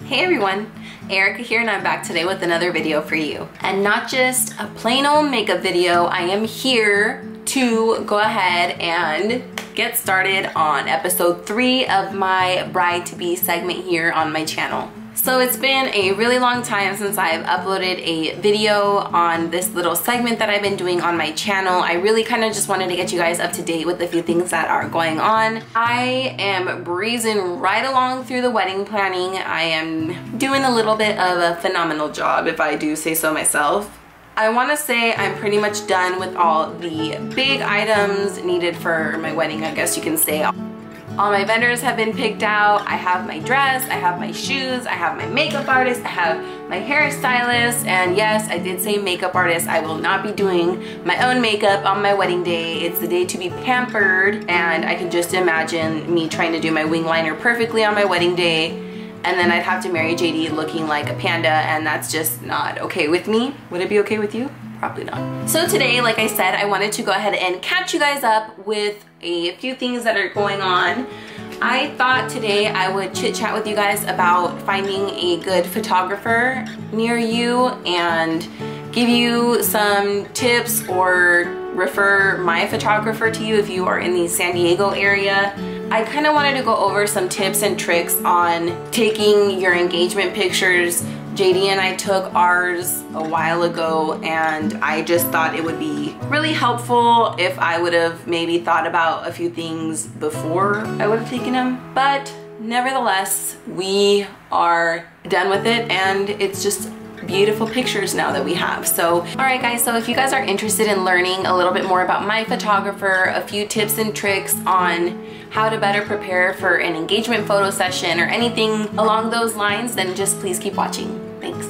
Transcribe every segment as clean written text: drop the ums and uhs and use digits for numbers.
Hey everyone, Erica here and I'm back today with another video for you. And not just a plain old makeup video, I am here to go ahead and get started on episode 3 of my bride-to-be segment here on my channel. So it's been a really long time since I've uploaded a video on this little segment that I've been doing on my channel. I really kind of just wanted to get you guys up to date with a few things that are going on. I am breezing right along through the wedding planning. I am doing a little bit of a phenomenal job, if I do say so myself. I want to say I'm pretty much done with all the big items needed for my wedding, I guess you can say. All my vendors have been picked out. I have my dress, I have my shoes, I have my makeup artist, I have my hairstylist, and yes, I did say makeup artist. I will not be doing my own makeup on my wedding day. It's the day to be pampered, and I can just imagine me trying to do my wing liner perfectly on my wedding day, and then I'd have to marry JD looking like a panda, and that's just not okay with me. Would it be okay with you? Probably not. So today, like I said, I wanted to go ahead and catch you guys up with a few things that are going on. I thought today I would chit chat with you guys about finding a good photographer near you and give you some tips or refer my photographer to you if you are in the San Diego area. I kind of wanted to go over some tips and tricks on taking your engagement pictures. JD and I took ours a while ago, and I just thought it would be really helpful if I would have maybe thought about a few things before I would have taken them. But nevertheless, we are done with it, and it's just beautiful pictures now that we have. So alright guys, so if you guys are interested in learning a little bit more about my photographer, a few tips and tricks on how to better prepare for an engagement photo session or anything along those lines, then just please keep watching. Thanks.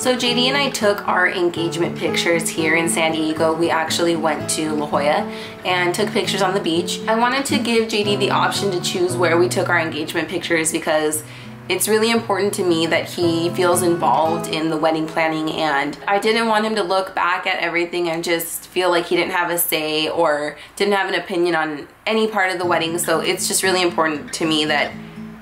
So JD and I took our engagement pictures here in San Diego. We actually went to La Jolla and took pictures on the beach. I wanted to give JD the option to choose where we took our engagement pictures because it's really important to me that he feels involved in the wedding planning, and I didn't want him to look back at everything and just feel like he didn't have a say or didn't have an opinion on any part of the wedding. So it's just really important to me that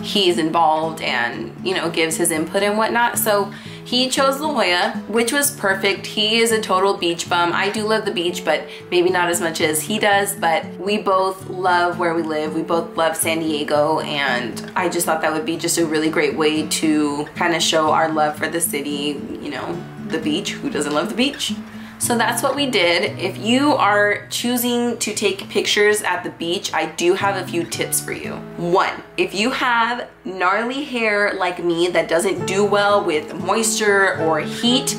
he's involved and, you know, gives his input and whatnot. So he chose La Jolla, which was perfect. He is a total beach bum. I do love the beach, but maybe not as much as he does, but we both love where we live. We both love San Diego, and I just thought that would be just a really great way to kind of show our love for the city, you know, the beach. Who doesn't love the beach? So that's what we did. If you are choosing to take pictures at the beach, I do have a few tips for you. 1, if you have gnarly hair like me that doesn't do well with moisture or heat,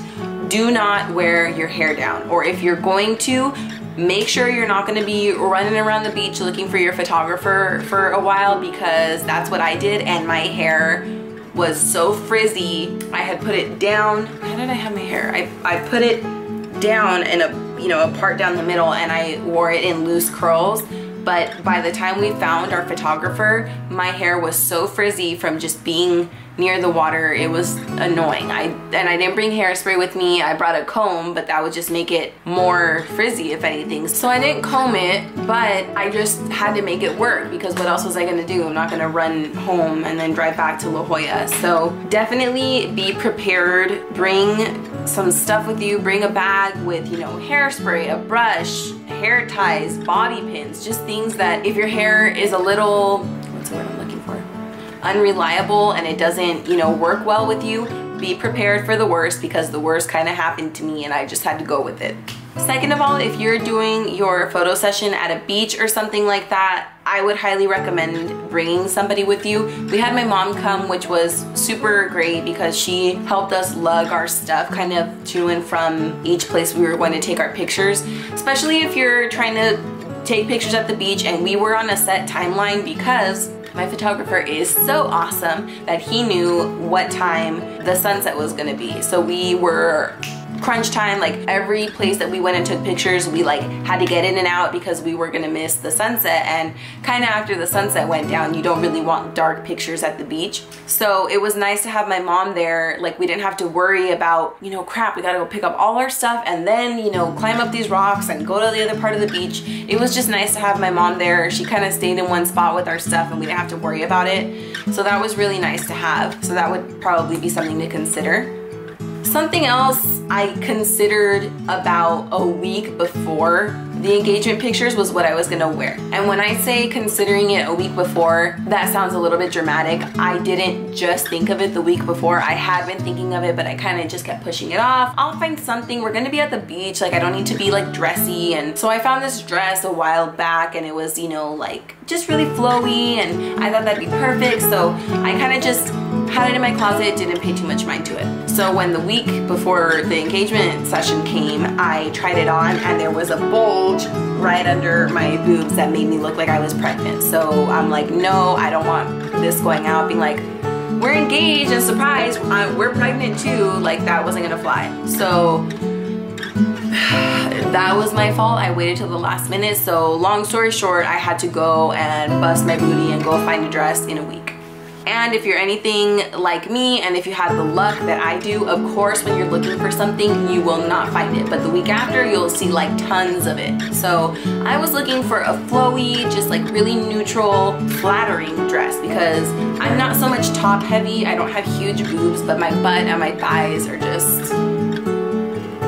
do not wear your hair down. Or if you're going to, make sure you're not going to be running around the beach looking for your photographer for a while, because that's what I did, and my hair was so frizzy. I had put it down. How did I have my hair? I put it down in a part down the middle, and I wore it in loose curls. But by the time we found our photographer, my hair was so frizzy from just being near the water. It was annoying. I didn't bring hairspray with me. I brought a comb, but that would just make it more frizzy if anything. So I didn't comb it, but I just had to make it work, because what else was I gonna do? I'm not gonna run home and then drive back to La Jolla. So definitely be prepared. Bring some stuff with you. Bring a bag with, you know, hairspray, a brush, hair ties, bobby pins, just things that if your hair is a little, what's the word I'm looking for? Unreliable, and it doesn't, you know, work well with you, be prepared for the worst, because the worst kind of happened to me and I just had to go with it. Second of all, if you're doing your photo session at a beach or something like that, I would highly recommend bringing somebody with you. We had my mom come, which was super great because she helped us lug our stuff kind of to and from each place we were going to take our pictures, especially if you're trying to take pictures at the beach. And we were on a set timeline because my photographer is so awesome that he knew what time the sunset was gonna be. So we were crunch time. Like every place that we went and took pictures, we like had to get in and out because we were gonna miss the sunset, and kind of after the sunset went down, you don't really want dark pictures at the beach. So it was nice to have my mom there. Like we didn't have to worry about, you know, crap, we gotta go pick up all our stuff and then, you know, climb up these rocks and go to the other part of the beach. It was just nice to have my mom there. She kind of stayed in one spot with our stuff and we didn't have to worry about it. So that was really nice to have. So that would probably be something to consider. Something else I considered about a week before the engagement pictures was what I was gonna wear. And when I say considering it a week before, that sounds a little bit dramatic. I didn't just think of it the week before. I had been thinking of it, but I kind of just kept pushing it off. I'll find something. We're gonna be at the beach. Like I don't need to be like dressy. And so I found this dress a while back and it was, you know, like just really flowy and I thought that'd be perfect. So I kind of just had it in my closet, didn't pay too much mind to it. So when the week before the engagement session came, I tried it on and there was a bulge right under my boobs that made me look like I was pregnant. So I'm like, no, I don't want this going out being like, we're engaged and surprise, we're pregnant too. Like that wasn't gonna fly. So that was my fault. I waited till the last minute. So long story short, I had to go and bust my booty and go find a dress in a week. And if you're anything like me, and if you have the luck that I do, of course, when you're looking for something, you will not find it. But the week after, you'll see like tons of it. So I was looking for a flowy, just like really neutral, flattering dress because I'm not so much top heavy. I don't have huge boobs, but my butt and my thighs are just,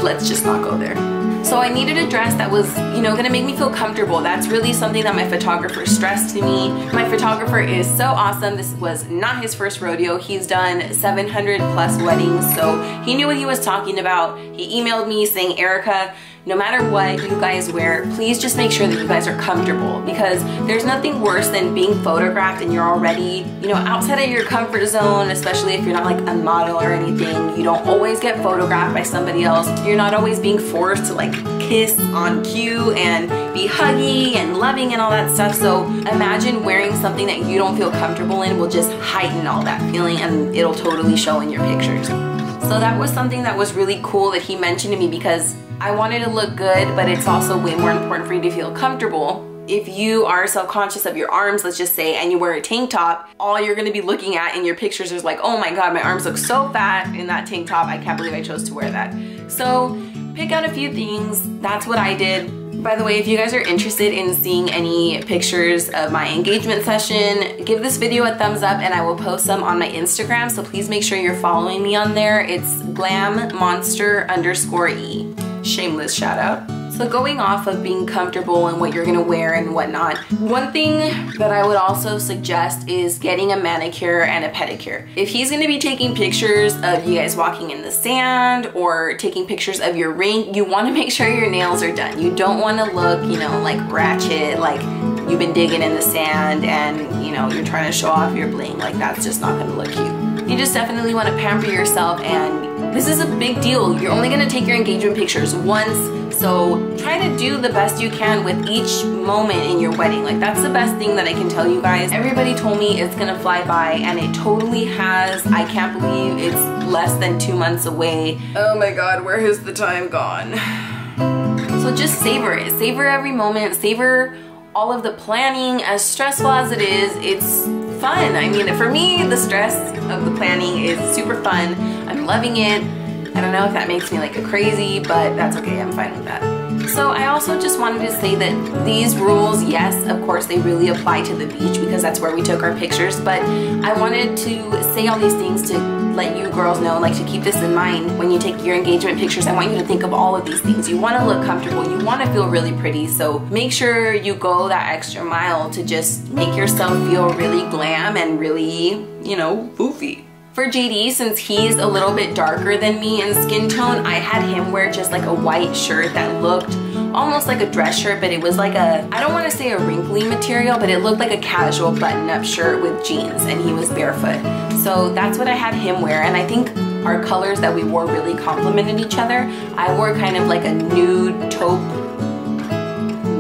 let's just not go there. So I needed a dress that was, you know, gonna make me feel comfortable. That's really something that my photographer stressed to me. My photographer is so awesome. This was not his first rodeo. He's done 700 plus weddings, so he knew what he was talking about. He emailed me saying, Erica, no matter what you guys wear, please just make sure that you guys are comfortable because there's nothing worse than being photographed and you're already, you know, outside of your comfort zone, especially if you're not like a model or anything. You don't always get photographed by somebody else. You're not always being forced to like kiss on cue and be huggy and loving and all that stuff. So imagine wearing something that you don't feel comfortable in will just heighten all that feeling and it'll totally show in your pictures. So that was something that was really cool that he mentioned to me because I wanted to look good, but it's also way more important for you to feel comfortable. If you are self-conscious of your arms, let's just say, and you wear a tank top, all you're gonna be looking at in your pictures is like, oh my God, my arms look so fat in that tank top. I can't believe I chose to wear that. So pick out a few things. That's what I did. By the way, if you guys are interested in seeing any pictures of my engagement session, give this video a thumbs up and I will post some on my Instagram. So please make sure you're following me on there. It's glammonster_e. Shameless shout out. So going off of being comfortable and what you're gonna wear and whatnot, one thing that I would also suggest is getting a manicure and a pedicure. If he's gonna be taking pictures of you guys walking in the sand or taking pictures of your ring, you wanna make sure your nails are done. You don't wanna look, you know, like ratchet, like you've been digging in the sand and, you know, you're trying to show off your bling. Like that's just not gonna look cute. You just definitely wanna pamper yourself, and this is a big deal. You're only gonna take your engagement pictures once, so try to do the best you can with each moment in your wedding. Like that's the best thing that I can tell you guys. Everybody told me it's gonna fly by, and it totally has. I can't believe it's less than 2 months away. Oh my God, where has the time gone? So just savor it. Savor every moment. Savor all of the planning. As stressful as it is, it's fun. I mean, for me, the stress of the planning is super fun. I'm loving it. I don't know if that makes me like a crazy, but that's okay, I'm fine with that. So I also just wanted to say that these rules, yes, of course, they really apply to the beach because that's where we took our pictures, but I wanted to say all these things to let you girls know, like to keep this in mind when you take your engagement pictures. I want you to think of all of these things. You want to look comfortable, you want to feel really pretty, so make sure you go that extra mile to just make yourself feel really glam and really, you know, boofy. For JD, since he's a little bit darker than me in skin tone, I had him wear just like a white shirt that looked almost like a dress shirt, but it was like a, I don't want to say a wrinkly material, but it looked like a casual button-up shirt with jeans, and he was barefoot. So that's what I had him wear, and I think our colors that we wore really complemented each other. I wore kind of like a nude taupe,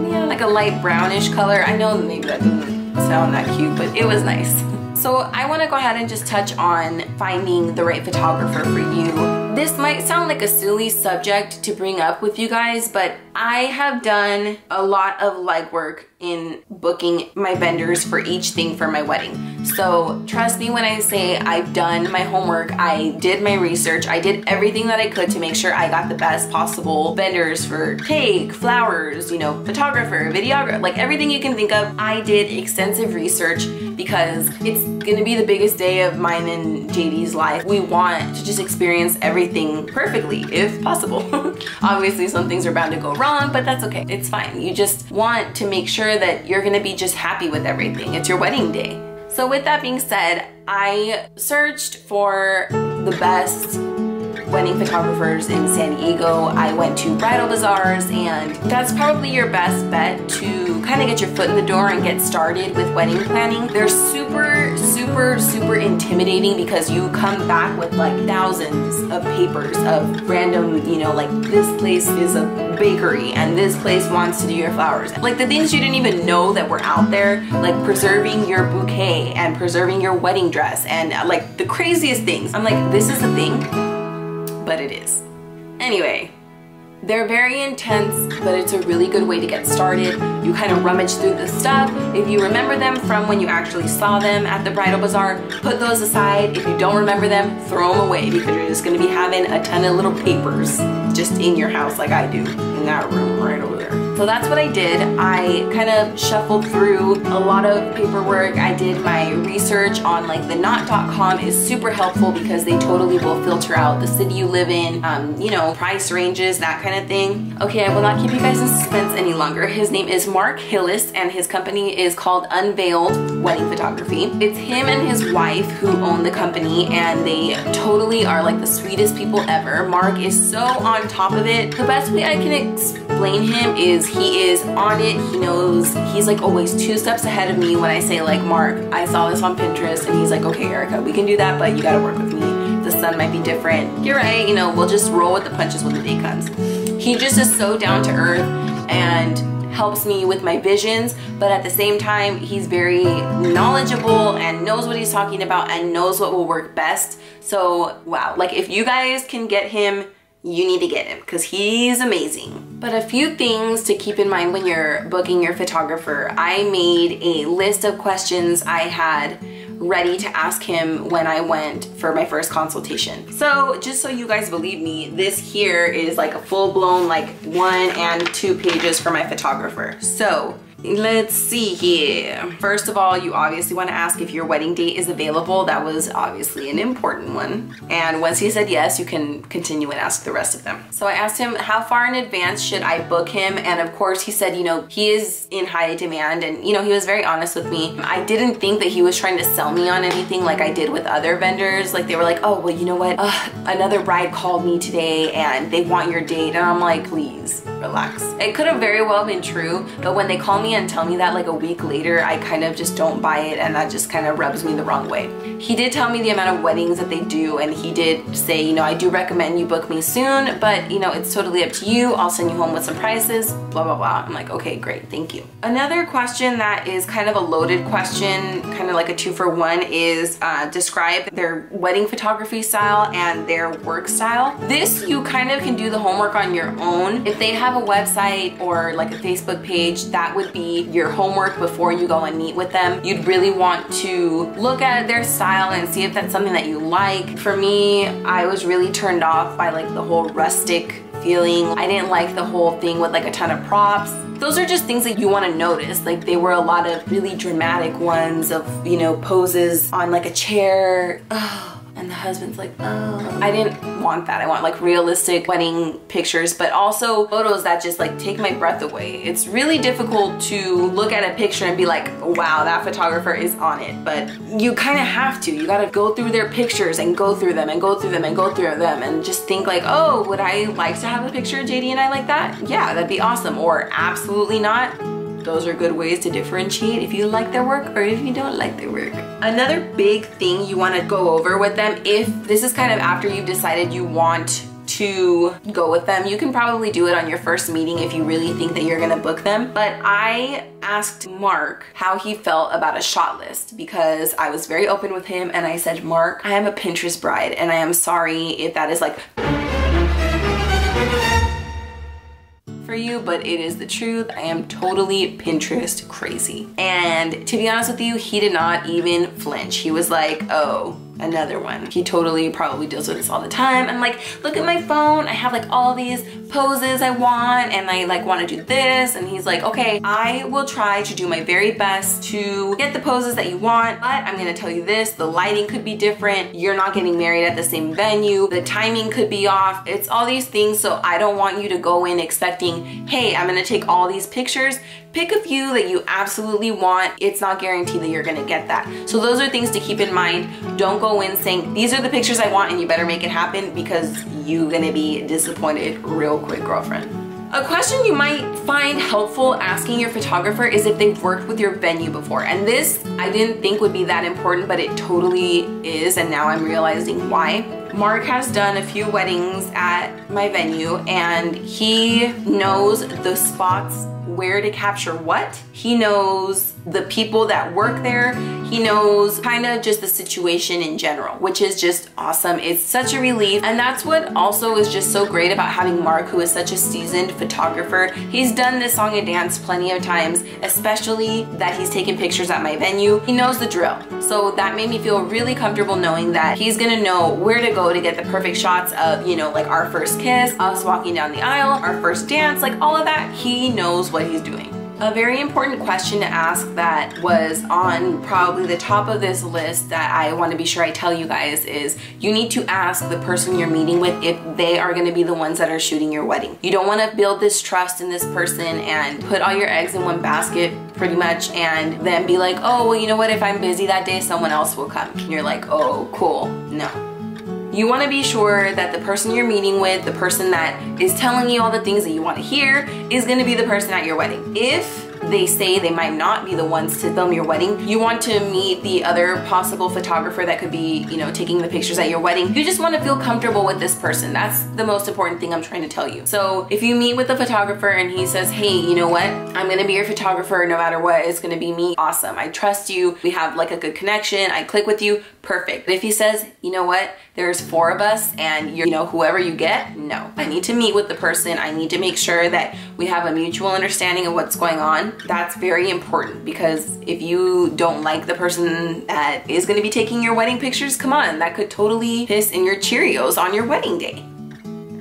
yeah, like a light brownish color. I know maybe that doesn't sound that cute, but it was nice. So I want to go ahead and just touch on finding the right photographer for you. This might sound like a silly subject to bring up with you guys, but I have done a lot of legwork in booking my vendors for each thing for my wedding. So trust me when I say I've done my homework, I did my research, I did everything that I could to make sure I got the best possible vendors for cake, flowers, you know, photographer, videographer, like everything you can think of. I did extensive research because it's gonna be the biggest day of mine and JD's life. We want to just experience everything perfectly, if possible. Obviously some things are bound to go wrong, but that's okay, it's fine. You just want to make sure that you're gonna be just happy with everything. It's your wedding day. So with that being said, I searched for the best wedding photographers in San Diego. I went to bridal bazaars, and that's probably your best bet to kind of get your foot in the door and get started with wedding planning. They're super, super, super intimidating because you come back with like thousands of papers of random, you know, like this place is a bakery and this place wants to do your flowers. Like the things you didn't even know that were out there, like preserving your bouquet and preserving your wedding dress and like the craziest things. I'm like, this is a thing, but it is. Anyway, they're very intense, but it's a really good way to get started. You kind of rummage through the stuff. If you remember them from when you actually saw them at the bridal bazaar, put those aside. If you don't remember them, throw them away because you're just gonna be having a ton of little papers just in your house like I do in that room right over there. So that's what I did. I kind of shuffled through a lot of paperwork. I did my research on like the knot.com is super helpful because they totally will filter out the city you live in, you know, price ranges, that kind of thing. Okay, I will not keep you guys in suspense any longer. His name is Mark Hillis and his company is called Unveiled Wedding Photography. It's him and his wife who own the company, and they totally are like the sweetest people ever. Mark is so on top of it. The best way I can explain him is he is on it. He knows, he's like always 2 steps ahead of me when I say like, Mark, I saw this on Pinterest, and he's like, okay, Erica, we can do that, but you gotta work with me. The sun might be different. You're right, you know, we'll just roll with the punches when the day comes. He just is so down to earth and helps me with my visions, but at the same time, he's very knowledgeable and knows what he's talking about and knows what will work best. So, wow, like if you guys can get him, you need to get him because he's amazing. But a few things to keep in mind when you're booking your photographer. I made a list of questions I had ready to ask him when I went for my first consultation. So just so you guys believe me, this here is like a full-blown like 1 and 2 pages for my photographer. So let's see here. First of all, you obviously want to ask if your wedding date is available. That was obviously an important one. And once he said yes, you can continue and ask the rest of them. So I asked him how far in advance should I book him? And of course he said, you know, he is in high demand, and you know, he was very honest with me. I didn't think that he was trying to sell me on anything like I did with other vendors. Like they were like, oh, well, you know what? Another bride called me today and they want your date. And I'm like, please relax. It could have very well been true, but when they call me and tell me that like a week later, I kind of just don't buy it, and that just kind of rubs me the wrong way. He did tell me the amount of weddings that they do, and he did say, you know, I do recommend you book me soon, but you know, it's totally up to you. I'll send you home with some prices, blah, blah, blah. I'm like, okay, great, thank you. Another question that is kind of a loaded question, kind of like a 2-for-1, is describe their wedding photography style and their work style. This, you kind of can do the homework on your own. If they have a website or like a Facebook page, that would be your homework before you go and meet with them. You'd really want to look at their style and see if that's something that you like. For me, I was really turned off by like the whole rustic feeling. I didn't like the whole thing with like a ton of props. Those are just things that you want to notice. Like they were a lot of really dramatic ones of, you know, poses on like a chair. And the husband's like, oh. I didn't want that. I want like realistic wedding pictures, but also photos that just like take my breath away. It's really difficult to look at a picture and be like, wow, that photographer is on it. But you kind of have to. You gotta go through their pictures and go through them and go through them and go through them and just think like, oh, would I like to have a picture of JD and I like that? Yeah, that'd be awesome. Or absolutely not. Those are good ways to differentiate if you like their work or if you don't like their work. Another big thing you want to go over with them, if this is kind of after you've decided you want to go with them, you can probably do it on your first meeting if you really think that you're gonna book them. But I asked Mark how he felt about a shot list because I was very open with him, and I said, Mark, I am a Pinterest bride and I am sorry if that is like for you, but it is the truth. I am totally Pinterest crazy. And to be honest with you, he did not even flinch. He was like, oh, another one. He totally probably deals with this all the time. I'm like, look at my phone. I have like all these poses I want, and I like want to do this. And he's like, okay, I will try to do my very best to get the poses that you want, but I'm gonna tell you this, the lighting could be different. You're not getting married at the same venue. The timing could be off. It's all these things. So I don't want you to go in expecting, hey, I'm gonna take all these pictures. Pick a few that you absolutely want. It's not guaranteed that you're gonna get that. So those are things to keep in mind. Don't go in saying, these are the pictures I want and you better make it happen, because you're gonna be disappointed real quick, girlfriend. A question you might find helpful asking your photographer is if they've worked with your venue before. And this I didn't think would be that important, but it totally is, and now I'm realizing why. Mark has done a few weddings at my venue, and he knows the spots where to capture what. He knows the people that work there. He knows kind of just the situation in general, which is just awesome. It's such a relief. And that's what also is just so great about having Mark, who is such a seasoned photographer. He's done this song and dance plenty of times, especially that he's taken pictures at my venue. He knows the drill. So that made me feel really comfortable knowing that he's gonna know where to go to get the perfect shots of, you know, like our first kiss, us walking down the aisle, our first dance, like all of that. He knows what he's doing. A very important question to ask that was on probably the top of this list that I want to be sure I tell you guys is you need to ask the person you're meeting with if they are going to be the ones that are shooting your wedding. You don't want to build this trust in this person and put all your eggs in one basket pretty much and then be like, oh, well, you know what, if I'm busy that day, someone else will come. And you're like, oh, cool. No. You want to be sure that the person you're meeting with, the person that is telling you all the things that you want to hear, is going to be the person at your wedding. If they say they might not be the ones to film your wedding, you want to meet the other possible photographer that could be, you know, taking the pictures at your wedding. You just want to feel comfortable with this person. That's the most important thing I'm trying to tell you. So if you meet with the photographer and he says, hey, you know what, I'm going to be your photographer no matter what, it's going to be me, awesome, I trust you, we have like a good connection, I click with you, perfect. But if he says, you know what, there's 4 of us and you're, you know, whoever you get, no. I need to meet with the person. I need to make sure that we have a mutual understanding of what's going on. That's very important, because if you don't like the person that is going to be taking your wedding pictures, come on, that could totally piss in your Cheerios on your wedding day.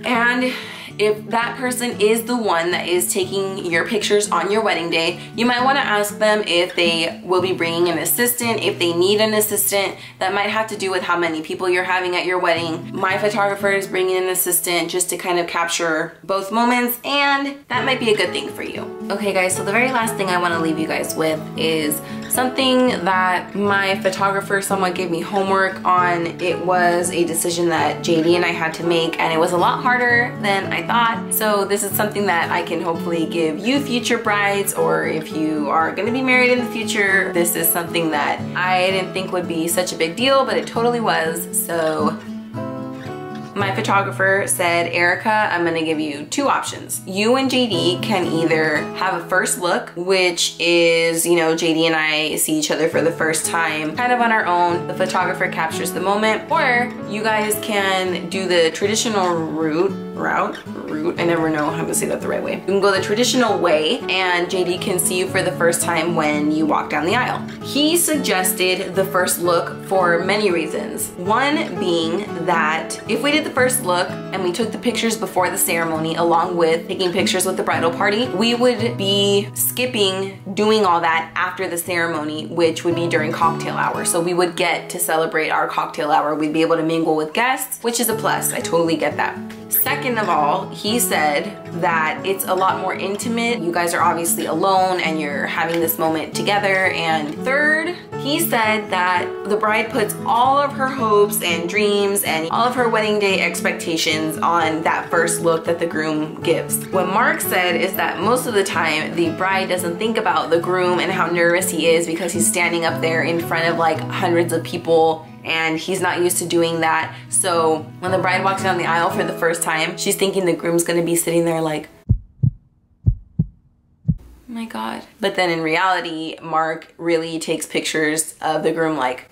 And if that person is the one that is taking your pictures on your wedding day, you might want to ask them if they will be bringing an assistant, if they need an assistant. That might have to do with how many people you're having at your wedding. My photographer is bringing an assistant just to kind of capture both moments, and that might be a good thing for you. Okay guys, so the very last thing I want to leave you guys with is something that my photographer somewhat gave me homework on. It was a decision that JD and I had to make, and it was a lot harder than I thought. So this is something that I can hopefully give you future brides, or if you are going to be married in the future, this is something that I didn't think would be such a big deal, but it totally was. So my photographer said, Erica, I'm gonna give you 2 options. You and JD can either have a first look, which is, you know, JD and I see each other for the first time kind of on our own. The photographer captures the moment, or you guys can do the traditional route, I never know how to say that the right way. You can go the traditional way and JD can see you for the first time when you walk down the aisle. He suggested the first look for many reasons. One being that if we did the first look and we took the pictures before the ceremony along with taking pictures with the bridal party, we would be skipping doing all that after the ceremony, which would be during cocktail hour. So we would get to celebrate our cocktail hour. We'd be able to mingle with guests, which is a plus. I totally get that. Second of all, he said that it's a lot more intimate. You guys are obviously alone and you're having this moment together. And third, he said that the bride puts all of her hopes and dreams and all of her wedding day expectations on that first look that the groom gives. What Mark said is that most of the time the bride doesn't think about the groom and how nervous he is because he's standing up there in front of like hundreds of people and he's not used to doing that. So when the bride walks down the aisle for the first time, she's thinking the groom's gonna be sitting there like, oh my God. But then in reality, Mark really takes pictures of the groom like,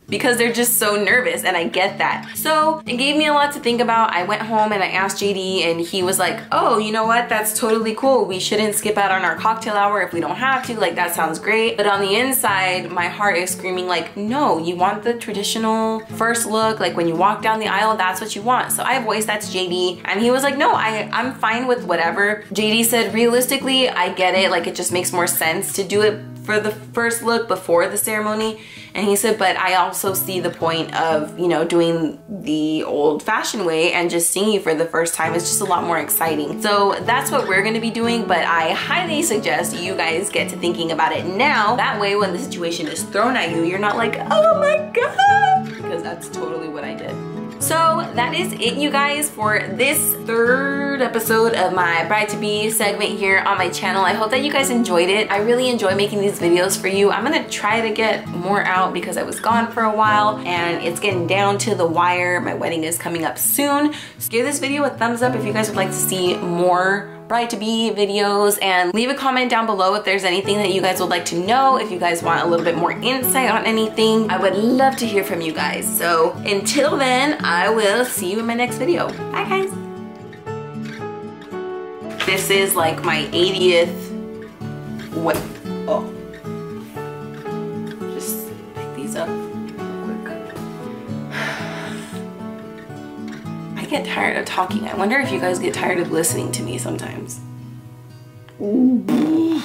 because they're just so nervous, and I get that. So it gave me a lot to think about. I went home and I asked JD, and he was like, oh, you know what? That's totally cool. We shouldn't skip out on our cocktail hour if we don't have to. Like, that sounds great. But on the inside, my heart is screaming like, no, you want the traditional first look. Like when you walk down the aisle, that's what you want. So I voiced that to JD, and he was like, no, I'm fine with whatever. JD said, realistically, I get it. Like, it just makes more sense to do it for the first look before the ceremony. And he said, but I also see the point of, you know, doing the old-fashioned way and just seeing you for the first time. It's just a lot more exciting. So that's what we're gonna be doing, but I highly suggest you guys get to thinking about it now. That way, when the situation is thrown at you, you're not like, oh my God, because that's totally what I did. So that is it, you guys, for this third episode of my bride-to-be segment here on my channel. I hope that you guys enjoyed it. I really enjoy making these videos for you. I'm gonna try to get more out because I was gone for a while and it's getting down to the wire. My wedding is coming up soon. So give this video a thumbs up if you guys would like to see more bride-to-be videos, and leave a comment down below if there's anything that you guys would like to know. If you guys want a little bit more insight on anything, I would love to hear from you guys. So until then, I will see you in my next video. Bye guys. This is like my 80th what? Oh, just pick these up real quick. I get tired of talking. I wonder if you guys get tired of listening to me sometimes. Ooh.